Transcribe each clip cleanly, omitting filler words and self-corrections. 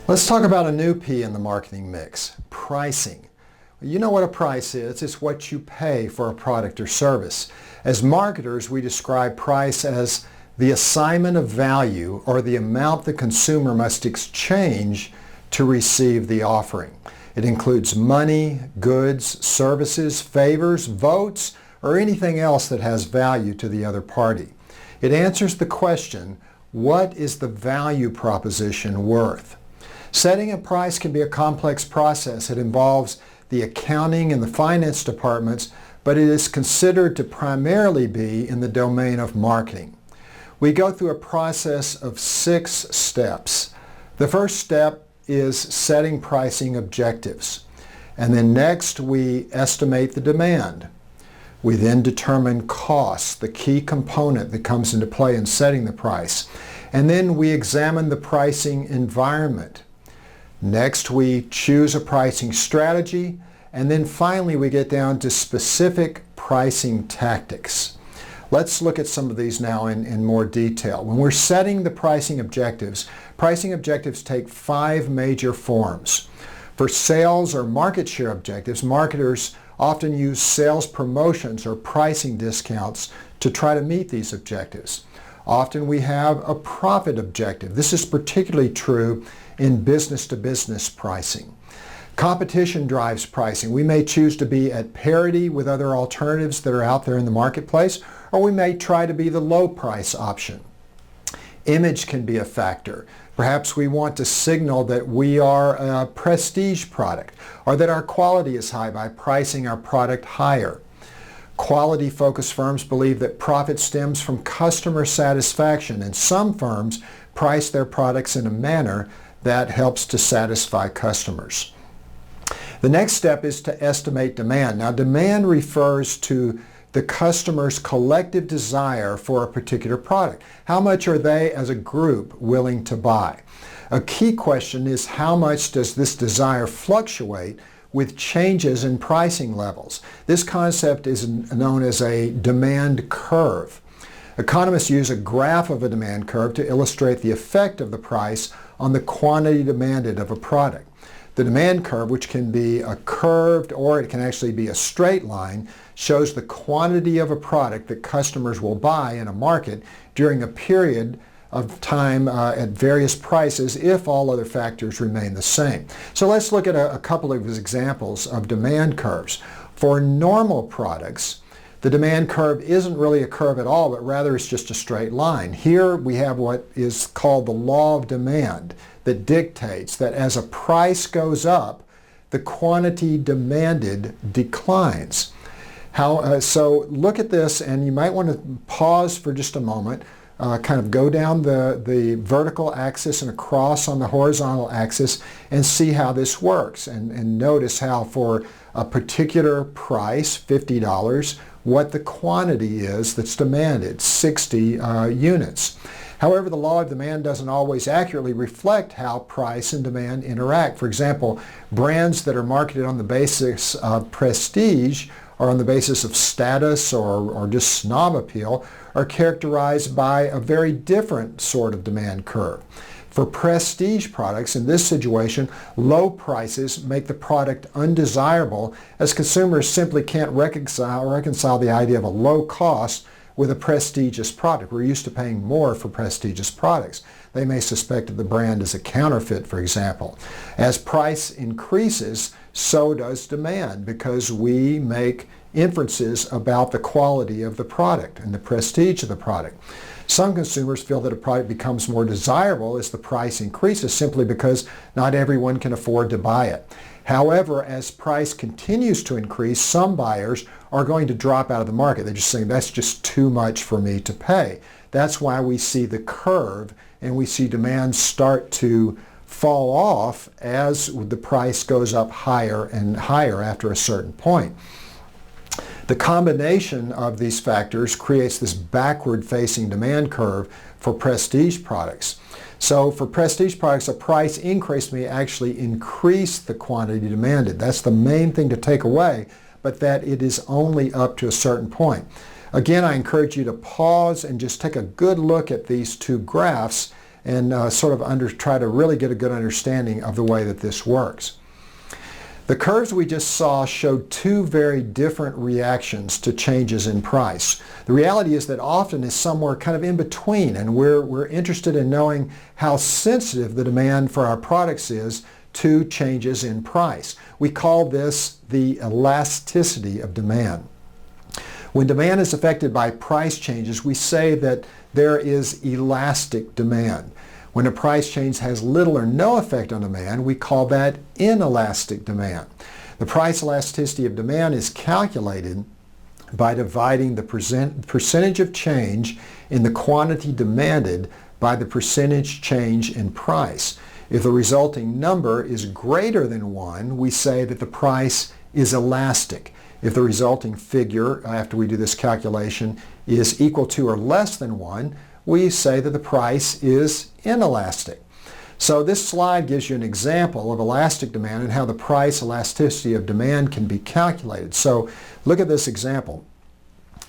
Let's talk about a new P in the marketing mix, pricing. You know what a price is. It's what you pay for a product or service. As marketers, we describe price as the assignment of value or the amount the consumer must exchange to receive the offering. It includes money, goods, services, favors, votes, or anything else that has value to the other party. It answers the question, what is the value proposition worth? Setting a price can be a complex process. It involves the accounting and the finance departments, but it is considered to primarily be in the domain of marketing. We go through a process of 6 steps. The first step is setting pricing objectives. And then next we estimate the demand. We then determine costs, the key component that comes into play in setting the price. And then we examine the pricing environment. Next, we choose a pricing strategy, and then finally we get down to specific pricing tactics. Let's look at some of these now in more detail. When we're setting the pricing objectives take 5 major forms. For sales or market share objectives, marketers often use sales promotions or pricing discounts to try to meet these objectives. Often we have a profit objective. This is particularly true in business-to-business pricing. Competition drives pricing. We may choose to be at parity with other alternatives that are out there in the marketplace, or we may try to be the low price option. Image can be a factor. Perhaps we want to signal that we are a prestige product, or that our quality is high by pricing our product higher. Quality-focused firms believe that profit stems from customer satisfaction, and some firms price their products in a manner that helps to satisfy customers. The next step is to estimate demand. Now, demand refers to the customer's collective desire for a particular product. How much are they as a group willing to buy? A key question is how much does this desire fluctuate with changes in pricing levels? This concept is known as a demand curve. Economists use a graph of a demand curve to illustrate the effect of the price on the quantity demanded of a product. The demand curve, which can be a curved or it can actually be a straight line, shows the quantity of a product that customers will buy in a market during a period of time at various prices if all other factors remain the same. So let's look at a couple of examples of demand curves. For normal products, the demand curve isn't really a curve at all, but rather it's just a straight line. Here we have what is called the law of demand that dictates that as a price goes up, the quantity demanded declines. So look at this, and you might want to pause for just a moment, kind of go down the vertical axis and across on the horizontal axis and see how this works. And notice how for a particular price, $50, what the quantity is that's demanded, 60 units. However, the law of demand doesn't always accurately reflect how price and demand interact. For example, brands that are marketed on the basis of prestige or on the basis of status or just snob appeal are characterized by a very different sort of demand curve. For prestige products, in this situation, low prices make the product undesirable as consumers simply can't reconcile the idea of a low cost with a prestigious product. We're used to paying more for prestigious products. They may suspect that the brand is a counterfeit, for example. As price increases, so does demand, because we make inferences about the quality of the product and the prestige of the product. Some consumers feel that a product becomes more desirable as the price increases simply because not everyone can afford to buy it. However, as price continues to increase, some buyers are going to drop out of the market. They're just saying, that's just too much for me to pay. That's why we see the curve and we see demand start to fall off as the price goes up higher and higher after a certain point. The combination of these factors creates this backward-facing demand curve for prestige products. So for prestige products, a price increase may actually increase the quantity demanded. That's the main thing to take away, but that it is only up to a certain point. Again, I encourage you to pause and just take a good look at these two graphs and try to really get a good understanding of the way that this works. The curves we just saw showed two very different reactions to changes in price. The reality is that often is somewhere kind of in between, and we're interested in knowing how sensitive the demand for our products is to changes in price. We call this the elasticity of demand. When demand is affected by price changes, we say that there is elastic demand. When a price change has little or no effect on demand, we call that inelastic demand. The price elasticity of demand is calculated by dividing the percentage of change in the quantity demanded by the percentage change in price. If the resulting number is greater than 1, we say that the price is elastic. If the resulting figure, after we do this calculation, is equal to or less than 1, we say that the price is inelastic. So this slide gives you an example of elastic demand and how the price elasticity of demand can be calculated. So look at this example.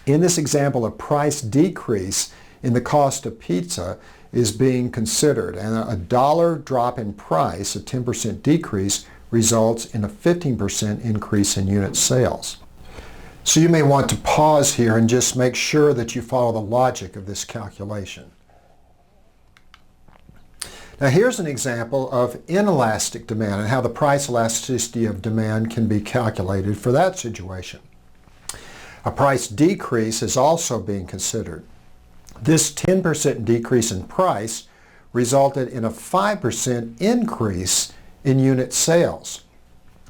In this example, a price decrease in the cost of pizza is being considered, and a $1 drop in price, a 10% decrease, results in a 15% increase in unit sales. So you may want to pause here and just make sure that you follow the logic of this calculation. Now here's an example of inelastic demand and how the price elasticity of demand can be calculated for that situation. A price decrease is also being considered. This 10% decrease in price resulted in a 5% increase in unit sales.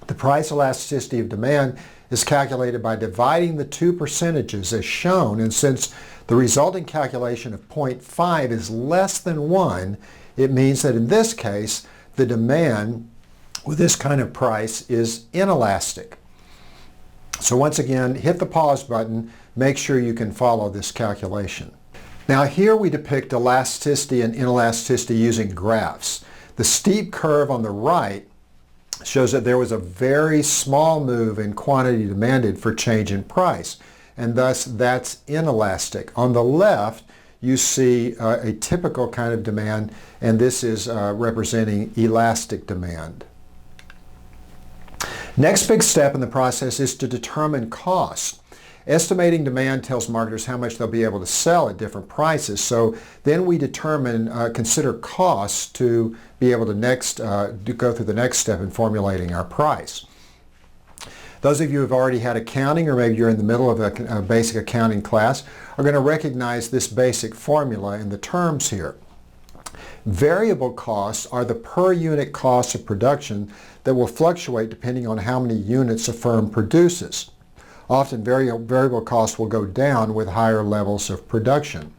The price elasticity of demand is calculated by dividing the two percentages as shown, and since the resulting calculation of 0.5 is less than 1, it means that in this case the demand with this kind of price is inelastic. So once again, hit the pause button, make sure you can follow this calculation. Now here we depict elasticity and inelasticity using graphs. The steep curve on the right shows that there was a very small move in quantity demanded for change in price, and thus that's inelastic. On the left, you see a typical kind of demand, and this is representing elastic demand. Next big step in the process is to determine cost. Estimating demand tells marketers how much they'll be able to sell at different prices. So then we consider costs to be able to go through the next step in formulating our price. Those of you who have already had accounting, or maybe you're in the middle of a basic accounting class, are going to recognize this basic formula in the terms here. Variable costs are the per unit costs of production that will fluctuate depending on how many units a firm produces. Often variable costs will go down with higher levels of production.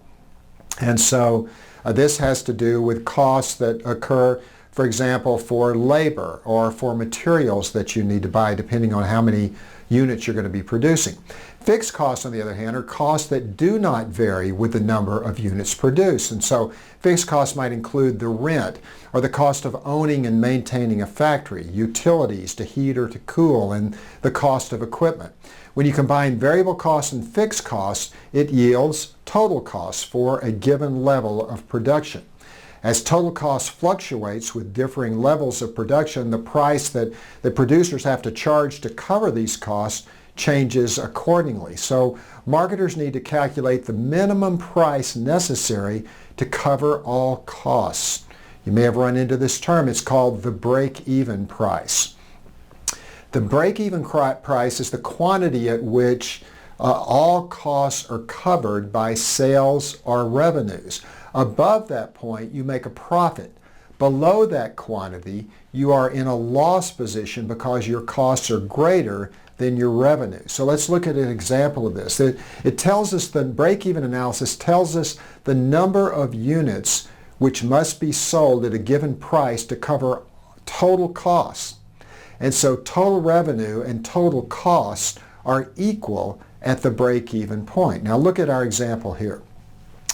And so this has to do with costs that occur, for example, for labor or for materials that you need to buy depending on how many units you're going to be producing. Fixed costs, on the other hand, are costs that do not vary with the number of units produced. And so fixed costs might include the rent or the cost of owning and maintaining a factory, utilities to heat or to cool, and the cost of equipment. When you combine variable costs and fixed costs, it yields total costs for a given level of production. As total cost fluctuates with differing levels of production, the price that the producers have to charge to cover these costs changes accordingly. So marketers need to calculate the minimum price necessary to cover all costs. You may have run into this term. It's called the break-even price. The break-even price is the quantity at which all costs are covered by sales or revenues. Above that point, you make a profit. Below that quantity, you are in a loss position because your costs are greater than your revenue. So let's look at an example of this. It tells us, the break-even analysis tells us the number of units which must be sold at a given price to cover total costs. And so total revenue and total costs are equal at the break-even point. Now look at our example here.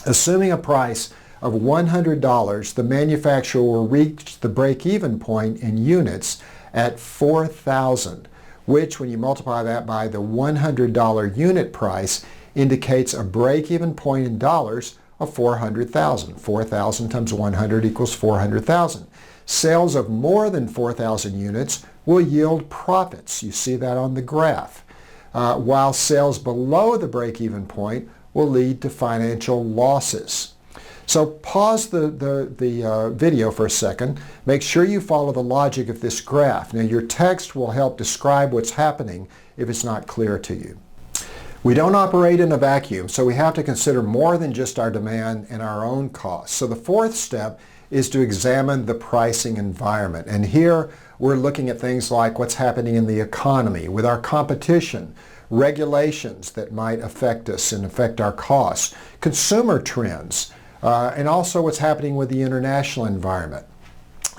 Assuming a price of $100, the manufacturer will reach the break-even point in units at 4,000, which when you multiply that by the $100 unit price, indicates a break-even point in dollars of 400,000. 4,000 times 100 equals 400,000. Sales of more than 4,000 units will yield profits. You see that on the graph. While sales below the break-even point will lead to financial losses. So pause the video for a second. Make sure you follow the logic of this graph. Now your text will help describe what's happening if it's not clear to you. We don't operate in a vacuum, so we have to consider more than just our demand and our own costs. So the fourth step is to examine the pricing environment. And here we're looking at things like what's happening in the economy, with our competition, regulations that might affect us and affect our costs, consumer trends, and also what's happening with the international environment.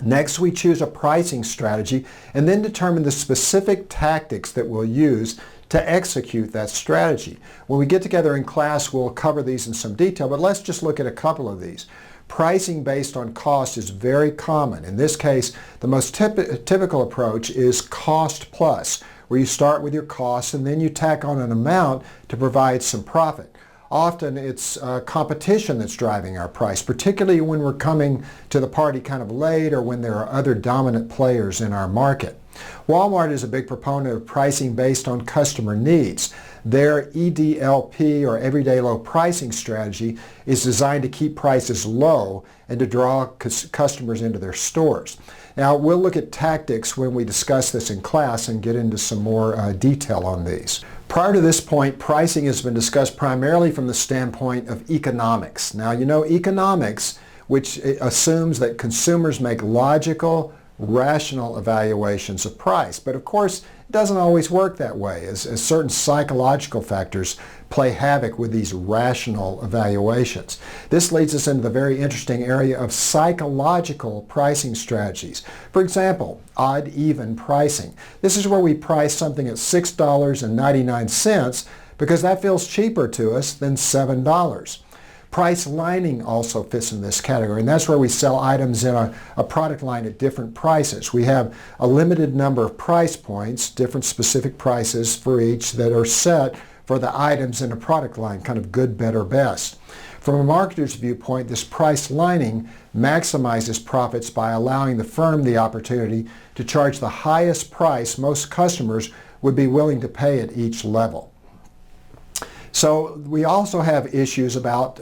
Next, we choose a pricing strategy and then determine the specific tactics that we'll use to execute that strategy. When we get together in class, we'll cover these in some detail, but let's just look at a couple of these. Pricing based on cost is very common. In this case, the most typical approach is cost plus, where you start with your costs and then you tack on an amount to provide some profit. Often it's competition that's driving our price, particularly when we're coming to the party kind of late or when there are other dominant players in our market. Walmart is a big proponent of pricing based on customer needs. Their EDLP, or everyday low pricing strategy, is designed to keep prices low and to draw customers into their stores. Now, we'll look at tactics when we discuss this in class and get into some more detail on these. Prior to this point, pricing has been discussed primarily from the standpoint of economics. Now, you know, economics, which assumes that consumers make logical, rational evaluations of price. But of course, it doesn't always work that way, as certain psychological factors play havoc with these rational evaluations. This leads us into the very interesting area of psychological pricing strategies. For example, odd-even pricing. This is where we price something at $6.99 because that feels cheaper to us than $7. Price lining also fits in this category, and that's where we sell items in a product line at different prices. We have a limited number of price points, different specific prices for each that are set for the items in a product line, kind of good, better, best. From a marketer's viewpoint, this price lining maximizes profits by allowing the firm the opportunity to charge the highest price most customers would be willing to pay at each level. So we also have issues about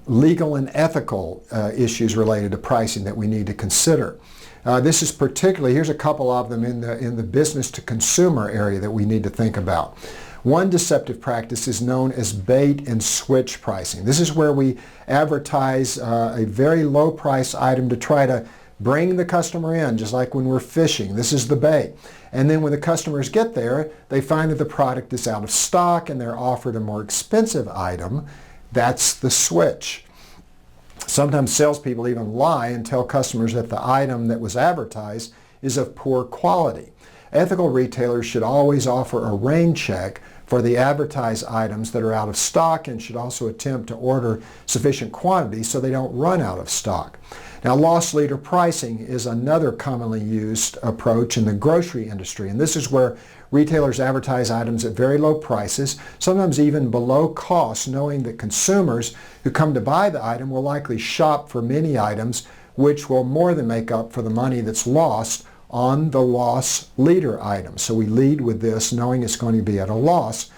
legal and ethical issues related to pricing that we need to consider. This is particularly, here's a couple of them in the business to consumer area that we need to think about. One deceptive practice is known as bait and switch pricing. This is where we advertise a very low price item to try to bring the customer in, just like when we're fishing. This is the bait. And then when the customers get there, they find that the product is out of stock and they're offered a more expensive item. That's the switch. Sometimes salespeople even lie and tell customers that the item that was advertised is of poor quality. Ethical retailers should always offer a rain check for the advertised items that are out of stock and should also attempt to order sufficient quantities so they don't run out of stock. Now, loss leader pricing is another commonly used approach in the grocery industry, and this is where retailers advertise items at very low prices, sometimes even below cost, knowing that consumers who come to buy the item will likely shop for many items, which will more than make up for the money that's lost on the loss leader item. So we lead with this knowing it's going to be at a loss.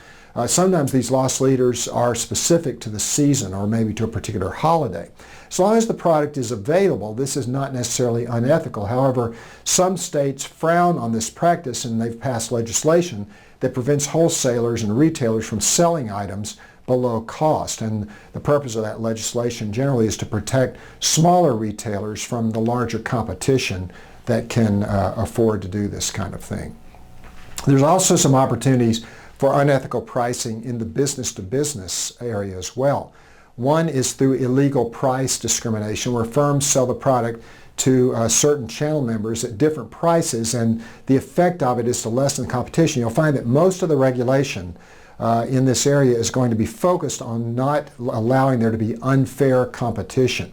Sometimes these loss leaders are specific to the season or maybe to a particular holiday. As long as the product is available, this is not necessarily unethical. However, some states frown on this practice and they've passed legislation that prevents wholesalers and retailers from selling items below cost. And the purpose of that legislation generally is to protect smaller retailers from the larger competition that can afford to do this kind of thing. There's also some opportunities for unethical pricing in the business-to-business area as well. One is through illegal price discrimination, where firms sell the product to certain channel members at different prices, and the effect of it is to lessen competition. You'll find that most of the regulation in this area is going to be focused on not allowing there to be unfair competition.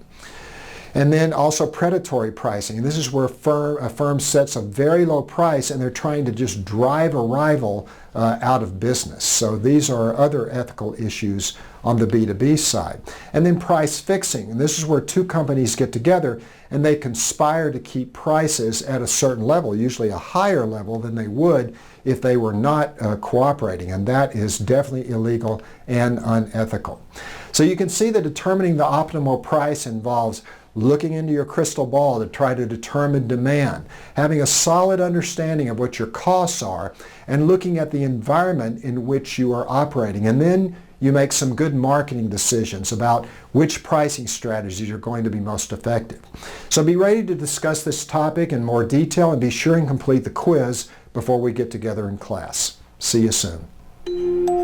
And then also predatory pricing. This is where a firm sets a very low price and they're trying to just drive a rival out of business. So these are other ethical issues on the B2B side. And then price fixing. And this is where two companies get together and they conspire to keep prices at a certain level, usually a higher level than they would if they were not cooperating. And that is definitely illegal and unethical. So you can see that determining the optimal price involves looking into your crystal ball to try to determine demand, having a solid understanding of what your costs are, and looking at the environment in which you are operating. And then you make some good marketing decisions about which pricing strategies are going to be most effective. So be ready to discuss this topic in more detail and be sure and complete the quiz before we get together in class. See you soon.